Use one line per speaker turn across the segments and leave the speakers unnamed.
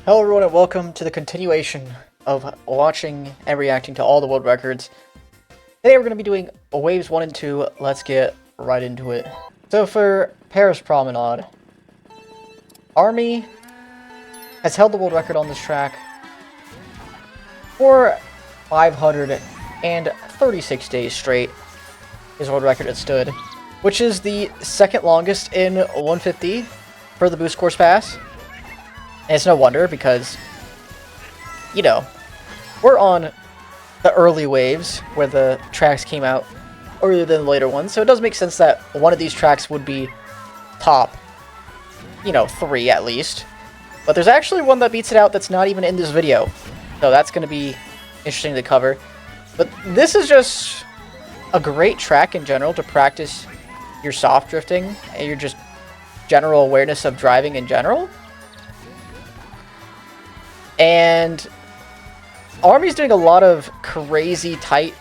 Hello everyone and welcome to the continuation of watching and reacting to all the world records. Today we're going to be doing waves 1 and 2. Let's get right into it. So for Paris Promenade, Army has held the world record on this track for 536 days straight. His world record has stood, which is the second longest in 150 for the boost course pass. And it's no wonder because, you know, we're on the early waves where the tracks came out earlier than the later ones. So it does make sense that one of these tracks would be top, 3 at least. But there's actually one that beats it out that's not even in this video. So that's going to be interesting to cover. But this is just a great track in general to practice your soft drifting and your just general awareness of driving in general. And Army's doing a lot of crazy tight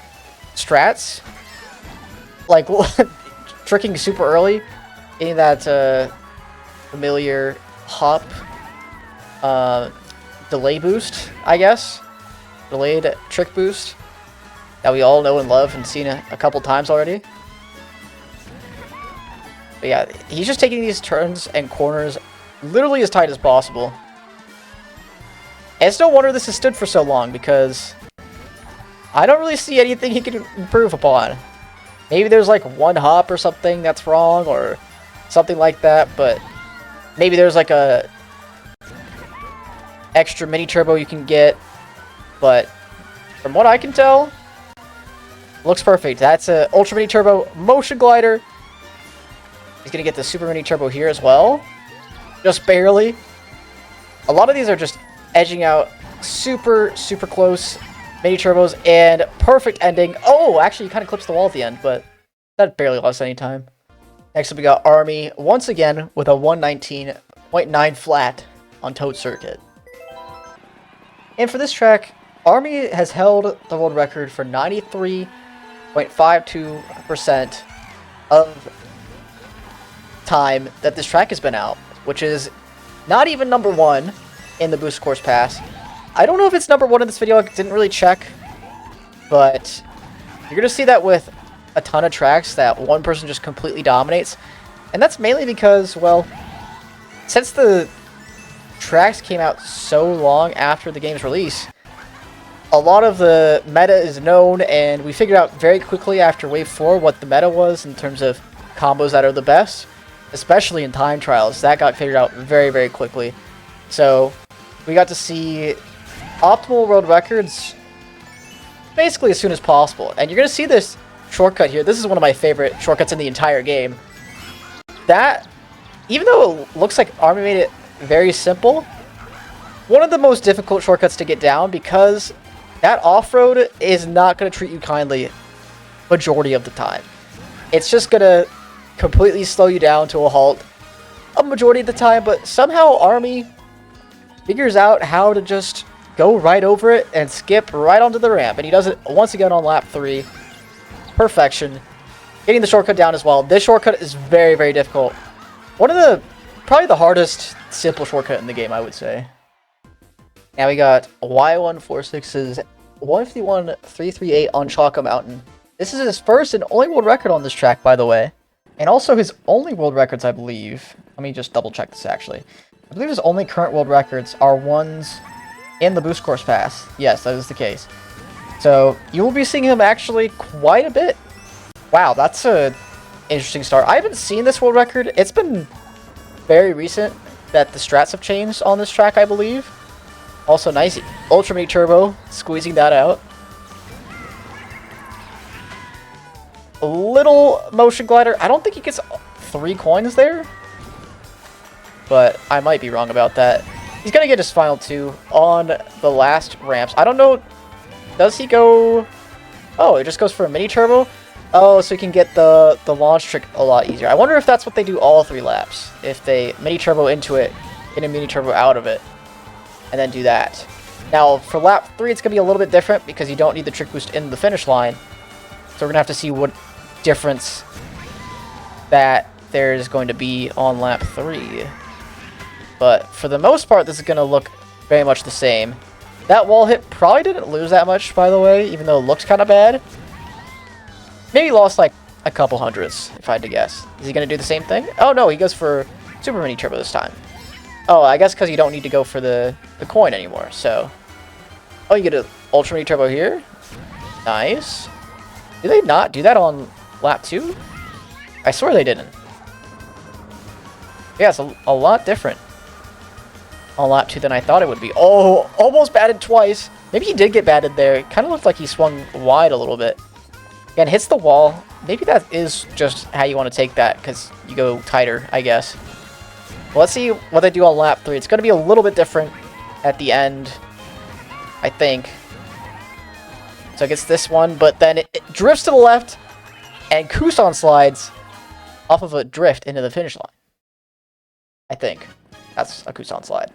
strats, like tricking super early, getting that familiar hop delay boost, I guess, delayed trick boost that we all know and love and seen a couple times already. But yeah, he's just taking these turns and corners literally as tight as possible. And it's no wonder this has stood for so long, because I don't really see anything he can improve upon. Maybe there's like one hop or something that's wrong, or something like that, but maybe there's like a extra mini turbo you can get, but from what I can tell, looks perfect. That's a ultra mini turbo motion glider. He's gonna get the super mini turbo here as well, just barely. A lot of these are just edging out super close mini turbos, and perfect ending. Oh, actually, he kind of clips the wall at the end, but that barely lost any time. Next up, we got Army once again with a 119.9 flat on Toad Circuit. And for this track, Army has held the world record for 93.52% of time that this track has been out, which is not even number 1 in the boost course pass. I don't know if it's number 1 in this video, I didn't really check, but you're gonna see that with a ton of tracks that one person just completely dominates. And that's mainly because, well, since the tracks came out so long after the game's release, a lot of the meta is known, and we figured out very quickly after Wave 4 what the meta was in terms of combos that are the best, especially in time trials. That got figured out very quickly. So we got to see optimal world records basically as soon as possible. And you're going to see this shortcut here. This is one of my favorite shortcuts in the entire game. That, even though it looks like Army made it very simple, one of the most difficult shortcuts to get down, because that off-road is not going to treat you kindly majority of the time. It's just going to completely slow you down to a halt a majority of the time, but somehow Army figures out how to just go right over it and skip right onto the ramp. And he does it once again on lap 3. Perfection. Getting the shortcut down as well. This shortcut is very difficult. One of the, probably the hardest simple shortcut in the game, I would say. Now we got Y146's 151.338 on Choco Mountain. This is his first and only world record on this track, by the way. And also his only world records, I believe. Let me just double check this, actually. I believe his only current world records are ones in the boost course pass. Yes, that is the case. So you will be seeing him actually quite a bit. Wow, that's a interesting start. I haven't seen this world record. It's been very recent that the strats have changed on this track, I believe. Also nice ultra mini turbo, squeezing that out. A little motion glider. I don't think he gets 3 coins there, but I might be wrong about that. He's going to get his final 2 on the last ramps. I don't know, does he go... Oh, it just goes for a mini turbo? Oh, so he can get the launch trick a lot easier. I wonder if that's what they do all 3 laps. If they mini turbo into it, get a mini turbo out of it, and then do that. Now, for lap 3, it's going to be a little bit different because you don't need the trick boost in the finish line. So we're going to have to see what difference that there's going to be on lap 3. But for the most part, this is going to look very much the same. That wall hit probably didn't lose that much, by the way, even though it looks kind of bad. Maybe lost like a couple hundreds, if I had to guess. Is he going to do the same thing? Oh no, he goes for Super Mini Turbo this time. Oh, I guess because you don't need to go for the coin anymore, so... Oh, you get an Ultra Mini Turbo here. Nice. Do they not do that on lap 2? I swear they didn't. Yeah, it's a lot different on lap 2 than I thought it would be. Oh, almost batted twice. Maybe he did get batted there. It kind of looked like he swung wide a little bit. Again, hits the wall. Maybe that is just how you want to take that, because you go tighter, I guess. Well, let's see what they do on lap 3. It's going to be a little bit different at the end, I think. So it gets this one, but then it drifts to the left, and Kusan slides off of a drift into the finish line. I think. That's a Kusan slide.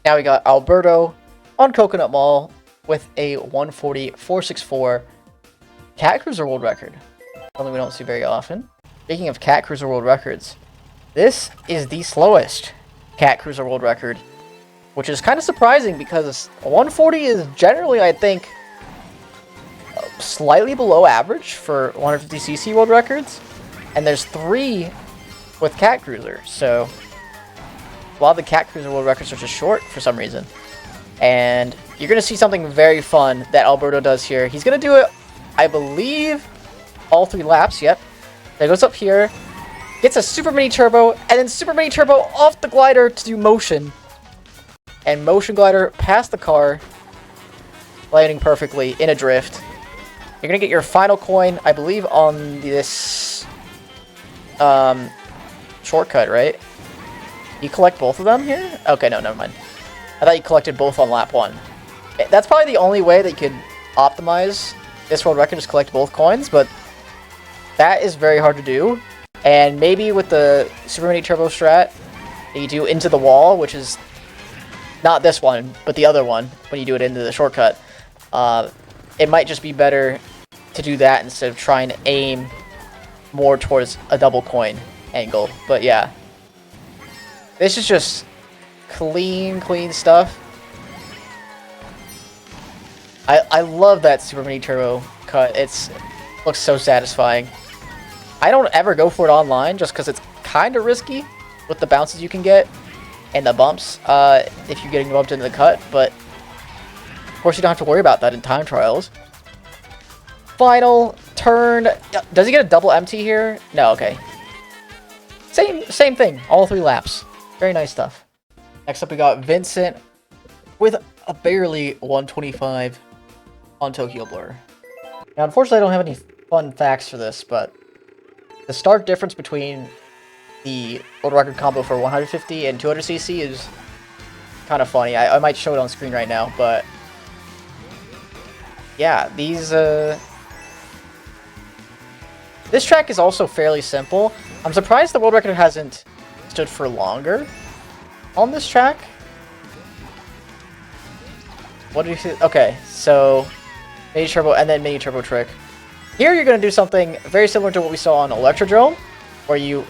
Now we got Alberto on Coconut Mall with a 140.464 Cat Cruiser World Record. Something we don't see very often. Speaking of Cat Cruiser World Records, this is the slowest Cat Cruiser World Record, which is kind of surprising because 140 is generally, I think, slightly below average for 150cc world records, and there's 3 with Cat Cruiser, so a lot of the Cat Cruiser world records are just short for some reason. And you're going to see something very fun that Alberto does here. He's going to do it, I believe, all 3 laps, yep. He goes up here, gets a Super Mini Turbo, and then Super Mini Turbo off the glider to do motion. And motion glider past the car, landing perfectly in a drift. You're going to get your final coin, I believe, on this shortcut, right? You collect both of them here? Okay, no, never mind. I thought you collected both on lap 1. That's probably the only way that you could optimize this world record, is collect both coins, but that is very hard to do. And maybe with the Super Mini Turbo strat that you do into the wall, which is not this one, but the other one, when you do it into the shortcut, it might just be better to do that instead of trying to aim more towards a double coin angle. But yeah, this is just clean stuff. I love that Super Mini Turbo cut. It looks so satisfying. I don't ever go for it online just because it's kind of risky with the bounces you can get and the bumps if you're getting bumped into the cut, but of course you don't have to worry about that in time trials. Final turn. Does he get a double empty here? No, okay. Same thing, all 3 laps. Very nice stuff. Next up we got Vincent with a barely 125 on Tokyo Blur. Now unfortunately I don't have any fun facts for this, but the stark difference between the world record combo for 150 and 200cc is kind of funny. I might show it on screen right now, but yeah, these this track is also fairly simple. I'm surprised the world record hasn't stood for longer on this track. What do you see? Okay, so Mini Turbo and then Mini Turbo Trick. Here you're going to do something very similar to what we saw on Electrodrome, where you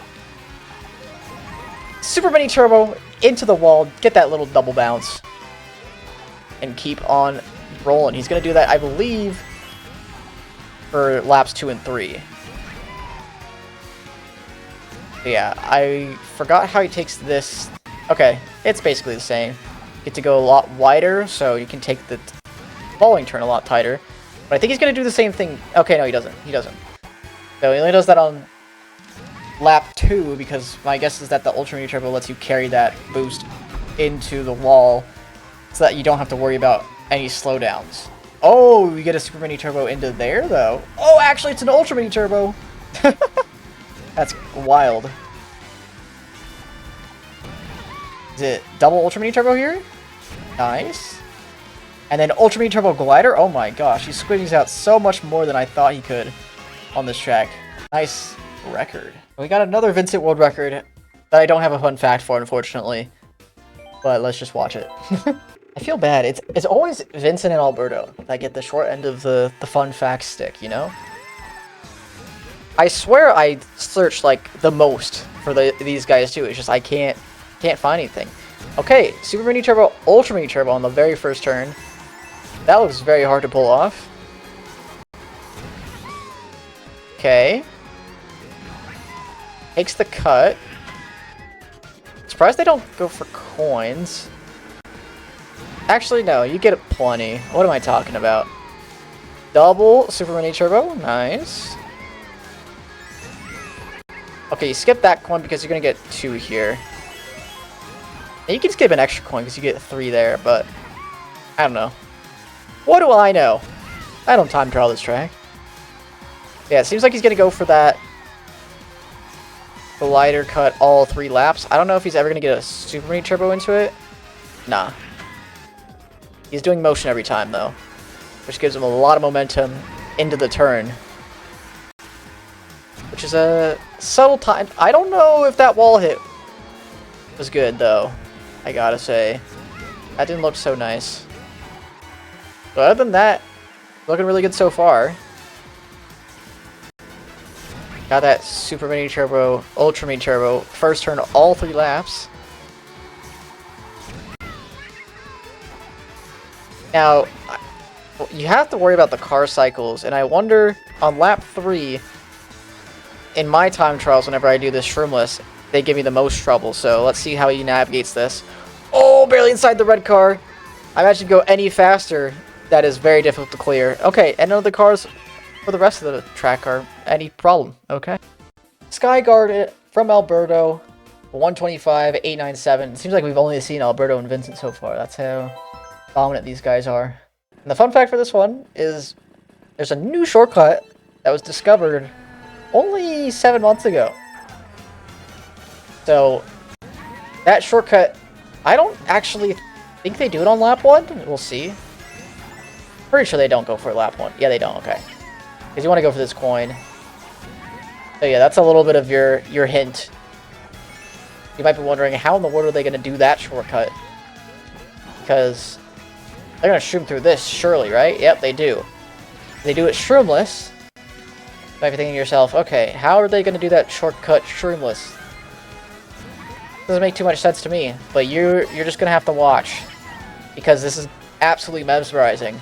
Super Mini Turbo into the wall, get that little double bounce, and keep on rolling. He's going to do that, I believe, for laps 2 and 3. Yeah, I forgot how he takes this. Okay, it's basically the same. You get to go a lot wider, so you can take the falling turn a lot tighter. But I think he's going to do the same thing. Okay, no, he doesn't. He doesn't. So he only does that on lap 2, because my guess is that the Ultra Mini Turbo lets you carry that boost into the wall so that you don't have to worry about any slowdowns. Oh, you get a Super Mini Turbo into there, though. Oh, actually, it's an Ultra Mini Turbo. That's wild. Is it double Ultra Mini Turbo here? Nice. And then Ultra Mini Turbo Glider. Oh my gosh, he squeezes out so much more than I thought he could on this track. Nice record. We got another Vincent world record that I don't have a fun fact for, unfortunately. But let's just watch it. I feel bad. It's always Vincent and Alberto that get the short end of the fun fact stick, you know? I swear I searched like the most for these guys too. It's just I can't find anything. Okay, Super Mini Turbo, Ultra Mini Turbo on the very first turn. That looks very hard to pull off. Okay. Takes the cut. Surprised they don't go for coins. Actually, no, you get plenty. What am I talking about? Double Super Mini Turbo, nice. Okay, you skip that coin because you're gonna get 2 here. And you can skip an extra coin because you get 3 there, but I don't know. What do I know? I don't time trial this track. Yeah, it seems like he's gonna go for that glider cut all 3 laps. I don't know if he's ever gonna get a Super Mini Turbo into it. Nah. He's doing motion every time though, which gives him a lot of momentum into the turn. Which is a subtle time. I don't know if that wall hit was good though, I gotta say. That didn't look so nice. But other than that, looking really good so far. Got that Super Mini Turbo, Ultra Mini Turbo, first turn all 3 laps. Now, you have to worry about the car cycles, and I wonder, on lap 3, in my time trials, whenever I do this Shroomless, they give me the most trouble, so let's see how he navigates this. Oh, barely inside the red car! I imagine go any faster, that is very difficult to clear. Okay, and none of the cars for the rest of the track are any problem, okay? Skyguard from Alberto, 125.897. It seems like we've only seen Alberto and Vincent so far, that's how dominant these guys are. And the fun fact for this one is there's a new shortcut that was discovered only 7 months ago. So that shortcut, I don't actually think they do it on lap 1. We'll see. Pretty sure they don't go for lap 1. Yeah, they don't. Okay. Because you want to go for this coin. So yeah, that's a little bit of your hint. You might be wondering, how in the world are they going to do that shortcut? Because they're going to shroom through this, surely, right? Yep, they do. They do it shroomless. You might be thinking to yourself, okay, how are they going to do that shortcut shroomless? Doesn't make too much sense to me, but you're just going to have to watch. Because this is absolutely mesmerizing.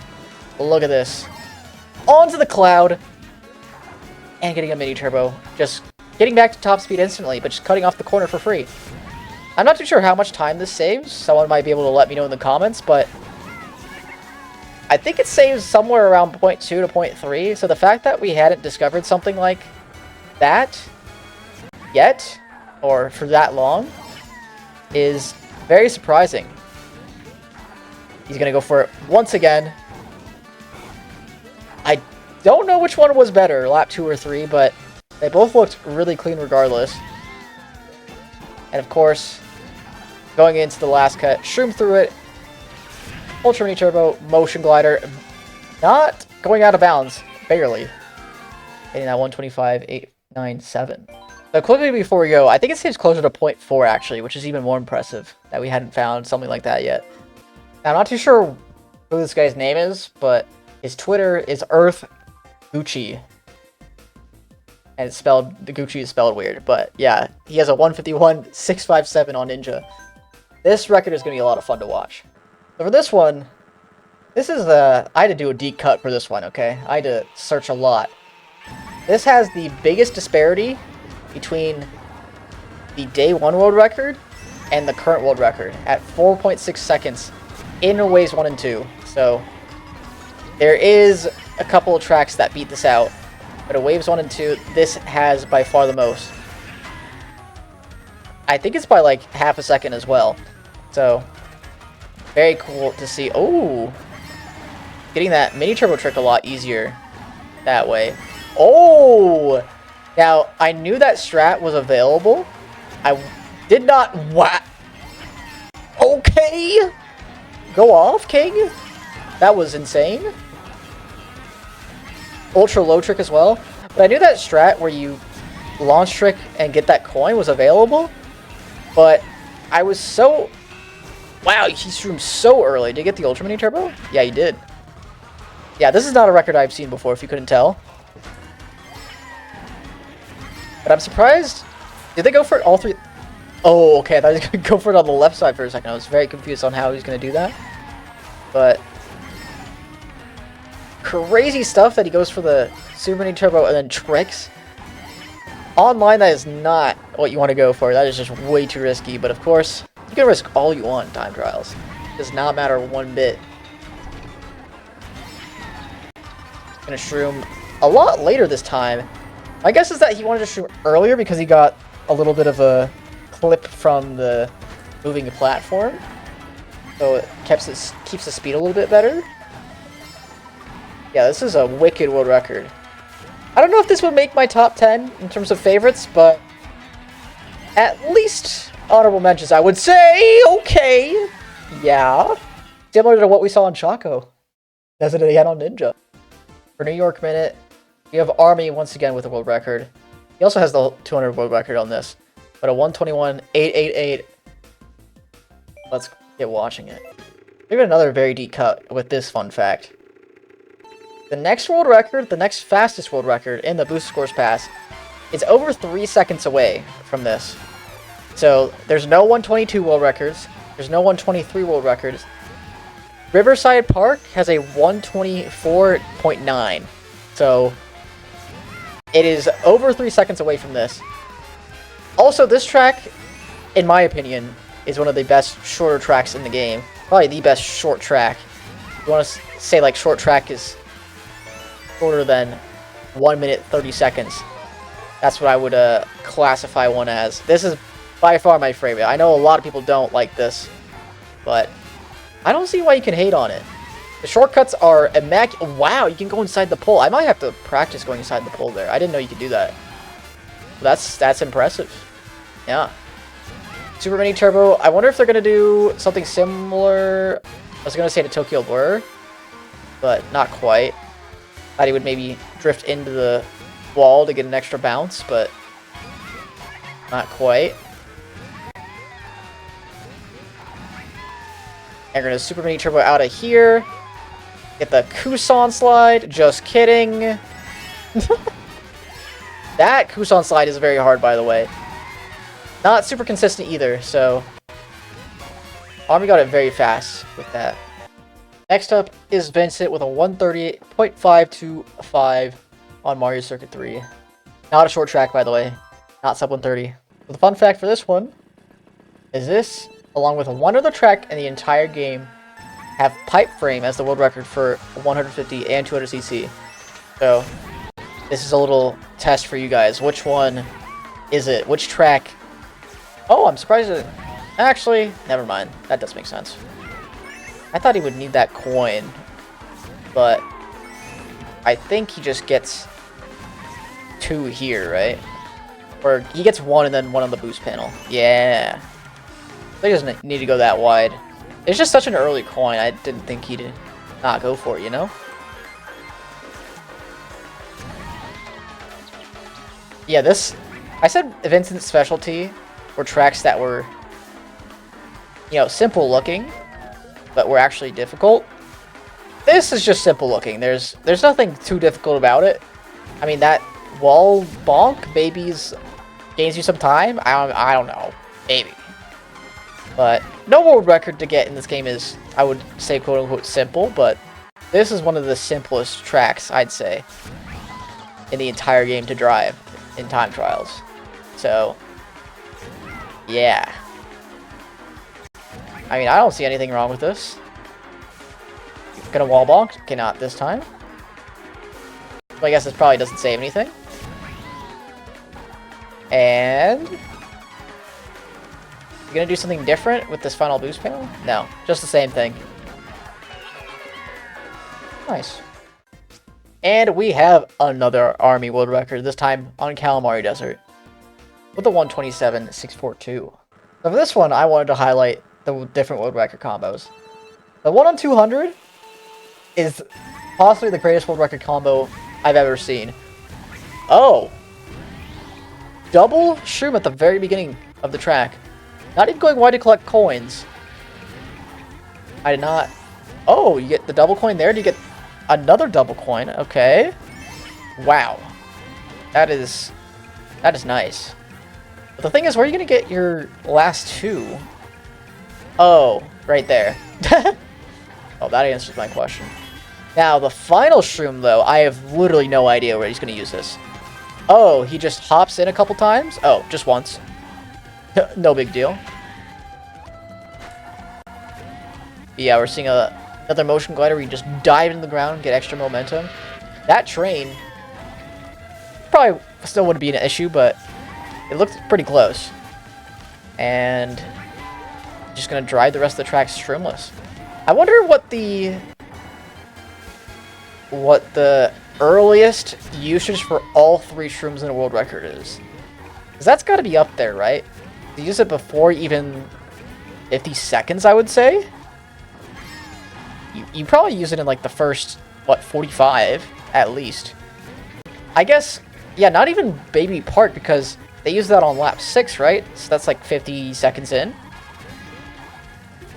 Look at this. Onto the cloud. And getting a mini turbo. Just getting back to top speed instantly, but just cutting off the corner for free. I'm not too sure how much time this saves. Someone might be able to let me know in the comments, but I think it saves somewhere around 0.2 to 0.3. So the fact that we hadn't discovered something like that yet, or for that long, is very surprising. He's going to go for it once again. I don't know which one was better, lap 2 or 3, but they both looked really clean regardless. And of course, going into the last cut, shroom through it. Ultra Mini Turbo, Motion Glider, not going out of bounds, barely. Hitting that 125.897. So quickly before we go, I think it seems closer to 0.4 actually, which is even more impressive that we hadn't found something like that yet. Now, I'm not too sure who this guy's name is, but his Twitter is Earth Gucci. And it's spelled, the Gucci is spelled weird, but yeah, he has a 151.657 on Ninja. This record is going to be a lot of fun to watch. So for this one, this is I had to do a deep cut for this one, okay? I had to search a lot. This has the biggest disparity between the day 1 world record and the current world record at 4.6 seconds in waves 1 and 2. So there is a couple of tracks that beat this out, but at waves 1 and 2, this has by far the most. I think it's by like half a second as well. So very cool to see. Oh, getting that mini turbo trick a lot easier that way. Oh, now I knew that strat was available. I did not. What? Okay, go off, King. That was insane. Ultra low trick as well. But I knew that strat where you launch trick and get that coin was available. But I was so... Wow, he streamed so early. Did he get the Ultra Mini Turbo? Yeah, he did. Yeah, this is not a record I've seen before, if you couldn't tell. But I'm surprised. Did they go for all 3? Oh, okay, I thought he was going to go for it on the left side for a second. I was very confused on how he was going to do that. But crazy stuff that he goes for the Super Mini Turbo and then tricks. Online, that is not what you want to go for. That is just way too risky. But of course, you can risk all you want in time trials. It does not matter one bit. Gonna shroom a lot later this time. My guess is that he wanted to shroom earlier because he got a little bit of a clip from the moving platform. So it keeps the speed a little bit better. Yeah, this is a wicked world record. I don't know if this would make my top 10 in terms of favorites, but at least honorable mentions, I would say. Okay. Yeah. Similar to what we saw in Choco. That's what he had on Ninja. For New York Minute, we have Army once again with a world record. He also has the 200 world record on this. But a 121.888. Let's get watching it. We have another very deep cut with this fun fact. The next world record, the next fastest world record in the Boost Scores Pass, is over 3 seconds away from this. So there's no 122 world records. There's no 123 world records. Riverside Park has a 124.9. So it is over 3 seconds away from this. Also, this track, in my opinion, is one of the best shorter tracks in the game. Probably the best short track. You want to say like short track is shorter than 1 minute 30 seconds. That's what I would classify one as. This is by far my favorite. I know a lot of people don't like this, but I don't see why you can hate on it. The shortcuts are immaculate. Wow, you can go inside the pole. I might have to practice going inside the pole there. I didn't know you could do that. That's impressive. Yeah. Super Mini Turbo. I wonder if they're going to do something similar. I was going to say to Tokyo Blur, but not quite. Thought he would maybe drift into the wall to get an extra bounce, but not quite. And we're going to Super Mini Turbo out of here. Get the Kusan slide. Just kidding. That Kusan slide is very hard, by the way. Not super consistent either, so Army got it very fast with that. Next up is Vincent with a 138.525 on Mario Circuit 3. Not a short track, by the way. Not sub 130. But the fun fact for this one is this, along with one other track in the entire game, have Pipe Frame as the world record for 150 and 200cc. So this is a little test for you guys. Which one is it? Which track? Oh, I'm surprised it... Actually, never mind. That does make sense. I thought he would need that coin, but I think he just gets 2 here, right? Or he gets 1 and then 1 on the boost panel. Yeah. So he doesn't need to go that wide. It's just such an early coin, I didn't think he'd not go for it, you know? Yeah, this... I said Vincent's specialty were tracks that were, you know, simple looking, but were actually difficult. This is just simple looking. There's nothing too difficult about it. I mean, that wall bonk maybe gains you some time. I don't know. Maybe. But no world record to get in this game is, I would say, quote unquote simple, but this is one of the simplest tracks, I'd say, in the entire game to drive in time trials. So, yeah. I mean, I don't see anything wrong with this. Gonna wall bonk? Okay, not this time. But I guess this probably doesn't save anything. And... you gonna do something different with this final boost panel? No, just the same thing. Nice. And we have another Army world record, this time on Kalimari Desert, with a 127.642. So for this one, I wanted to highlight the different world record combos. The 1 on 200 is possibly the greatest world record combo I've ever seen. Oh! Double shroom at the very beginning of the track. Not even going wide to collect coins. I did not... Oh, you get the double coin there? Do you get another double coin? Okay. Wow. That is nice. With the thing is, where are you gonna get your last two? Oh, right there. Oh, that answers my question. Now, the final shroom, though, I have literally no idea where he's gonna use this. Oh, he just hops in a couple times? Oh, just once. No big deal. Yeah, we're seeing another motion glider where you just dive into the ground and get extra momentum. That train probably still wouldn't be an issue, but it looked pretty close. And just gonna drive the rest of the track shroomless. I wonder what the earliest usage for all 3 shrooms in a world record is. Because that's got to be up there, right? You use it before even 50 seconds, I would say. You probably use it in like the first, what, 45 at least. I guess, yeah, not even Baby Park, because they use that on lap 6, right? So that's like 50 seconds in.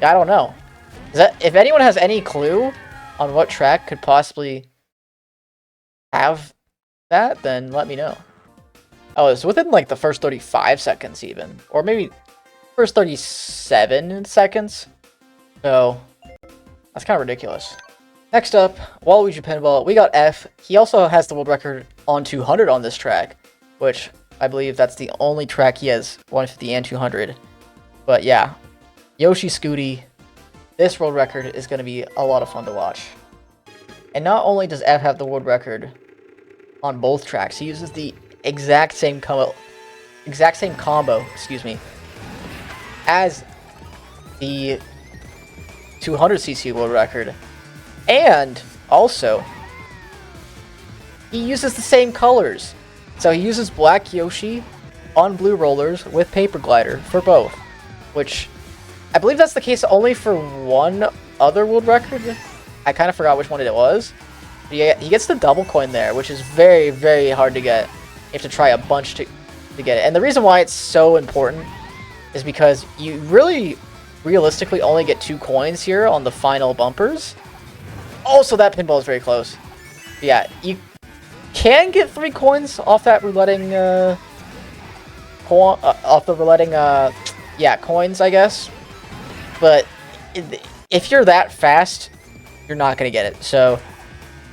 I don't know. If anyone has any clue on what track could possibly have that, then let me know. Oh, it's within like the first 35 seconds even. Or maybe first 37 seconds. So, that's kind of ridiculous. Next up, Waluigi Pinball. We got F. He also has the world record on 200 on this track, which I believe that's the only track he has 150 and 200. But yeah, Yoshi Scooty. This world record is going to be a lot of fun to watch. And not only does F have the world record on both tracks, he uses the exact same combo, excuse me, as the 200cc world record. And also, he uses the same colors. So he uses black Yoshi on blue rollers with paper glider for both, which I believe that's the case only for one other world record. I kind of forgot which one it was. But yeah, he gets the double coin there, which is very, very hard to get. You have to try a bunch to get it. And the reason why it's so important is because you really, realistically, only get 2 coins here on the final bumpers. Also, that pinball is very close. But yeah, you can get 3 coins off that rouletting, coins, I guess. But if you're that fast, you're not going to get it. So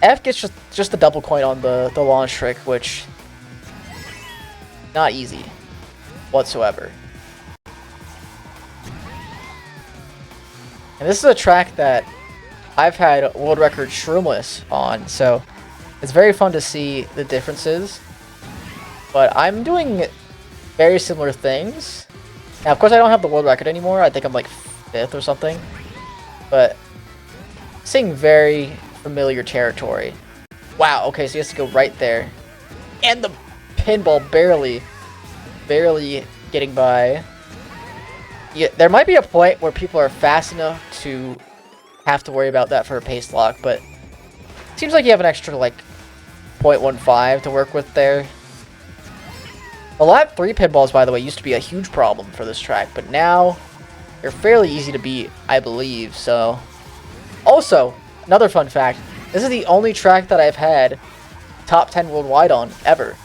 F gets just the double coin on the launch trick, which not easy whatsoever. And this is a track that I've had world record shroomless on, so it's very fun to see the differences. But I'm doing very similar things. Now, of course, I don't have the world record anymore. I think I'm like 5th or something. But seeing very familiar territory. Wow, okay, so he has to go right there. And the pinball barely getting by. Yeah, there might be a point where people are fast enough to have to worry about that for a pace lock, but it seems like you have an extra, like, 0.15 to work with there. The lap 3 pinballs, by the way, used to be a huge problem for this track, but now they're fairly easy to beat, I believe, so. Also, another fun fact, this is the only track that I've had top 10 worldwide on, ever.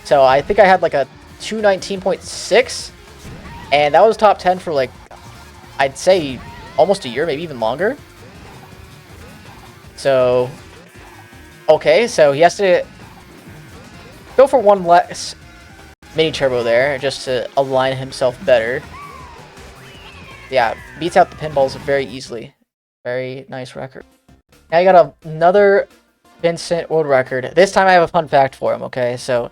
So I think I had like a 219.6, and that was top 10 for like, I'd say almost a year, maybe even longer. So, okay, so he has to go for one less mini turbo there, just to align himself better. Yeah, beats out the pinballs very easily. Very nice record. Now you got another Vincent world record. This time I have a fun fact for him, okay? So,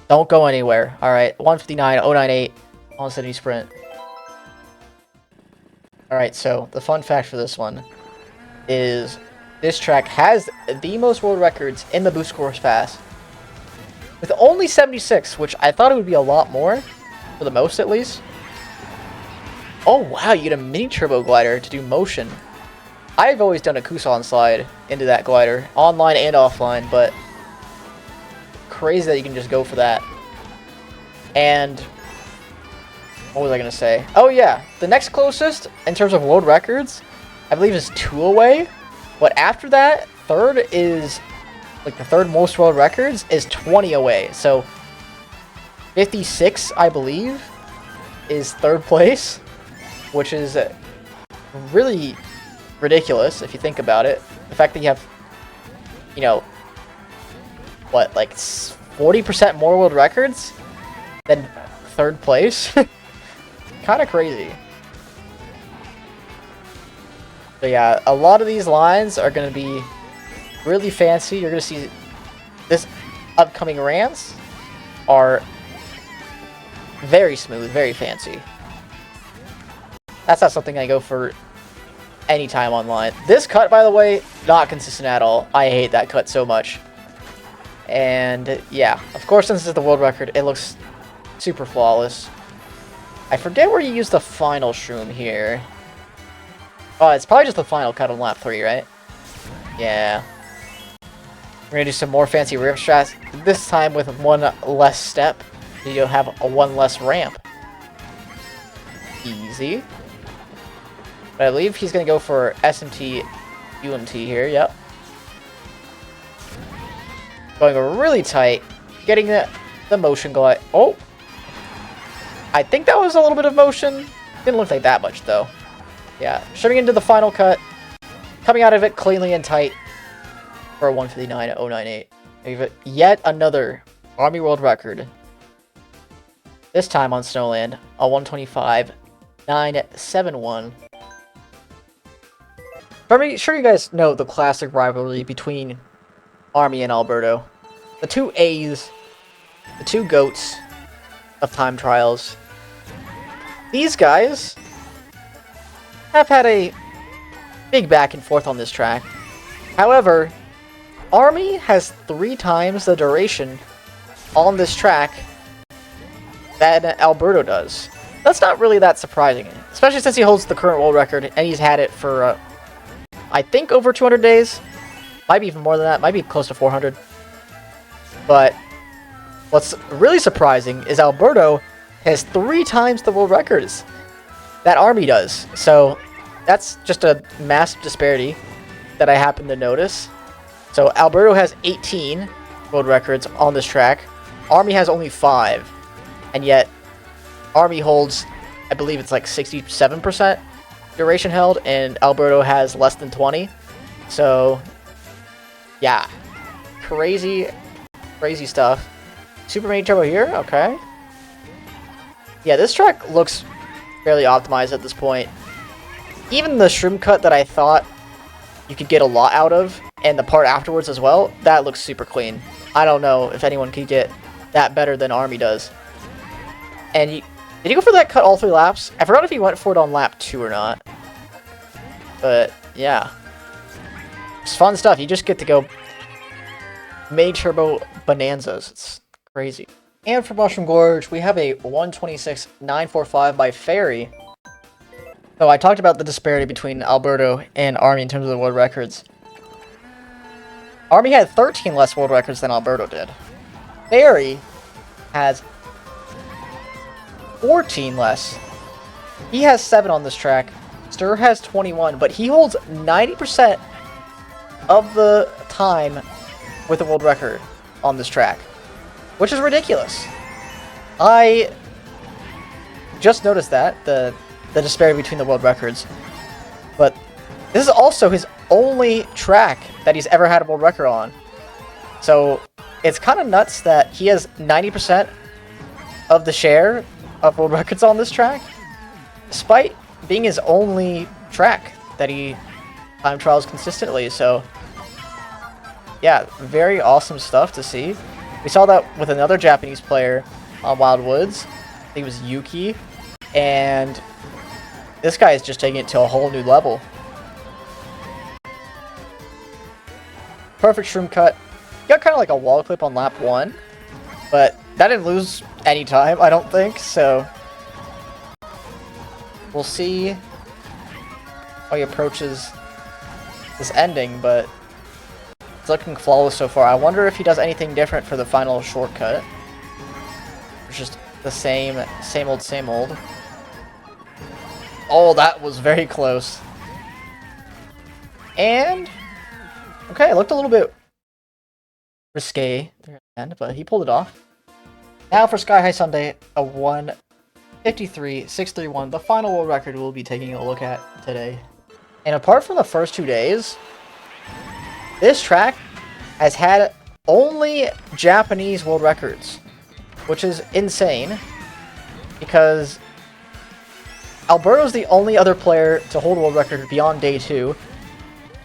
don't go anywhere. Alright, 159.098 on City Sprint. Alright, so the fun fact for this one is this track has the most world records in the Boost Course Pass. With only 76, which I thought it would be a lot more, for the most at least. Oh wow, you get a mini turbo glider to do motion. I've always done a Kusan slide into that glider, online and offline, but crazy that you can just go for that. And what was I going to say? Oh yeah, the next closest in terms of world records, I believe is 2 away. But after that, third is, like the third most world records is 20 away. So 56, I believe, is third place, which is really ridiculous if you think about it. The fact that you have, you know, what, like 40% more world records than third place? Kind of crazy. So yeah, a lot of these lines are going to be really fancy. You're going to see this upcoming ramps are very smooth, very fancy. That's not something I go for anytime online. This cut, by the way, not consistent at all. I hate that cut so much. And yeah, of course, since this is the world record, it looks super flawless. I forget where you use the final shroom here. Oh, it's probably just the final cut on lap 3, right? Yeah. We're gonna do some more fancy rift strats, this time with one less step. So you'll have a one less ramp. Easy. But I believe he's gonna go for SMT, UMT here, yep. Going really tight, getting the motion glide. Oh! I think that was a little bit of motion. Didn't look like that much, though. Yeah, shooting into the final cut. Coming out of it cleanly and tight for a 159.098. Yet another Army World Record. This time on Snowland, a 125.971. I'm sure you guys know the classic rivalry between Army and Alberto. The two A's, the two GOATs of time trials. These guys have had a big back and forth on this track. However, Army has 3 times the duration on this track that Alberto does. That's not really that surprising, especially since he holds the current world record and he's had it for, I think, over 200 days. Might be even more than that, might be close to 400. But what's really surprising is Alberto has 3 times the world records that Army does. So that's just a massive disparity that I happen to notice. So Alberto has 18 world records on this track. Army has only 5. And yet Army holds, I believe it's like 67% duration held, and Alberto has less than 20. So yeah, crazy stuff. Super Mini Turbo here, okay. Yeah, this track looks fairly optimized at this point. Even the shroom cut that I thought you could get a lot out of, and the part afterwards as well, that looks super clean. I don't know if anyone could get that better than Army does. And did you go for that cut all 3 laps? I forgot if he went for it on lap 2 or not. But yeah, it's fun stuff. You just get to go Mini Turbo bonanzas. It's crazy. And for Mushroom Gorge, we have a 126.945 by Ferry. So I talked about the disparity between Alberto and Army in terms of the world records. Army had 13 less world records than Alberto did. Ferry has 14 less. He has 7 on this track. Stir has 21, but he holds 90% of the time with a world record on this track, which is ridiculous. I just noticed that, the disparity between the world records, but this is also his only track that he's ever had a world record on. So it's kind of nuts that he has 90% of the share of world records on this track, despite being his only track that he time trials consistently. So yeah, very awesome stuff to see. We saw that with another Japanese player on Wild Woods. I think it was Yuki, and this guy is just taking it to a whole new level. Perfect shroom cut. Got kind of like a wall clip on lap 1, but that didn't lose any time, I don't think, so we'll see how he approaches this ending, but it's looking flawless so far. I wonder if he does anything different for the final shortcut. It's just the same old, same old. Oh, that was very close. And okay, it looked a little bit risque there at the end, but he pulled it off. Now for Sky High Sundae, a 1:53.631, the final world record we'll be taking a look at today. And apart from the first 2 days, this track has had only Japanese world records, which is insane because Alberto's the only other player to hold a world record beyond day 2,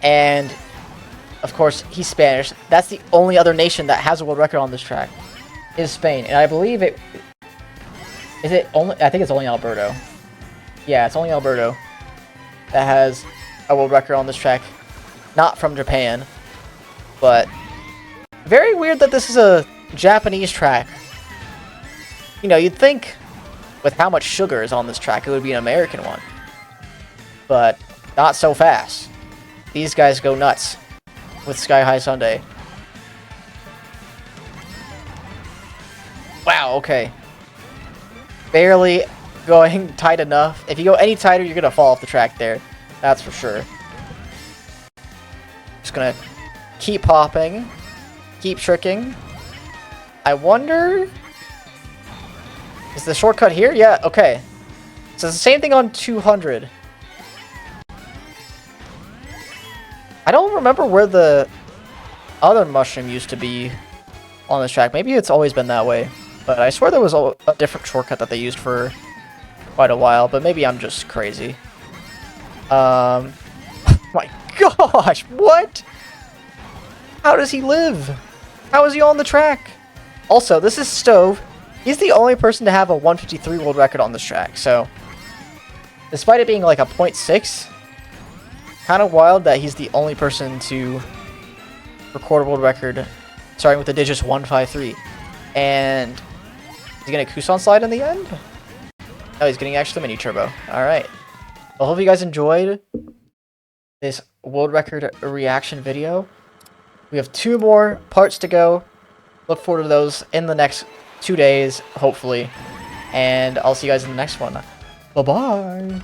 and of course he's Spanish. That's the only other nation that has a world record on this track, is Spain, and I believe it is it only. I think it's only Alberto. Yeah, it's only Alberto that has a world record on this track, not from Japan. But very weird that this is a Japanese track. You know, you'd think with how much sugar is on this track, it would be an American one. But not so fast. These guys go nuts with Sky High Sundae. Wow, okay. Barely going tight enough. If you go any tighter, you're gonna fall off the track there. That's for sure. Just gonna keep popping. Keep tricking. I wonder... Is the shortcut here? Yeah, okay. So it's the same thing on 200. I don't remember where the other mushroom used to be on this track. Maybe it's always been that way. But I swear there was a different shortcut that they used for quite a while. But maybe I'm just crazy. My gosh, what? How does he live? How is he on the track? Also, this is Stove. He's the only person to have a 153 world record on this track, so despite it being like a 0.6, kind of wild that he's the only person to record a world record starting with the digits 153. And is he going to Kusan slide in the end? No, he's getting actually mini turbo. Alright. Well, hope you guys enjoyed this world record reaction video. We have 2 more parts to go. Look forward to those in the next 2 days, hopefully. And I'll see you guys in the next one. Bye-bye.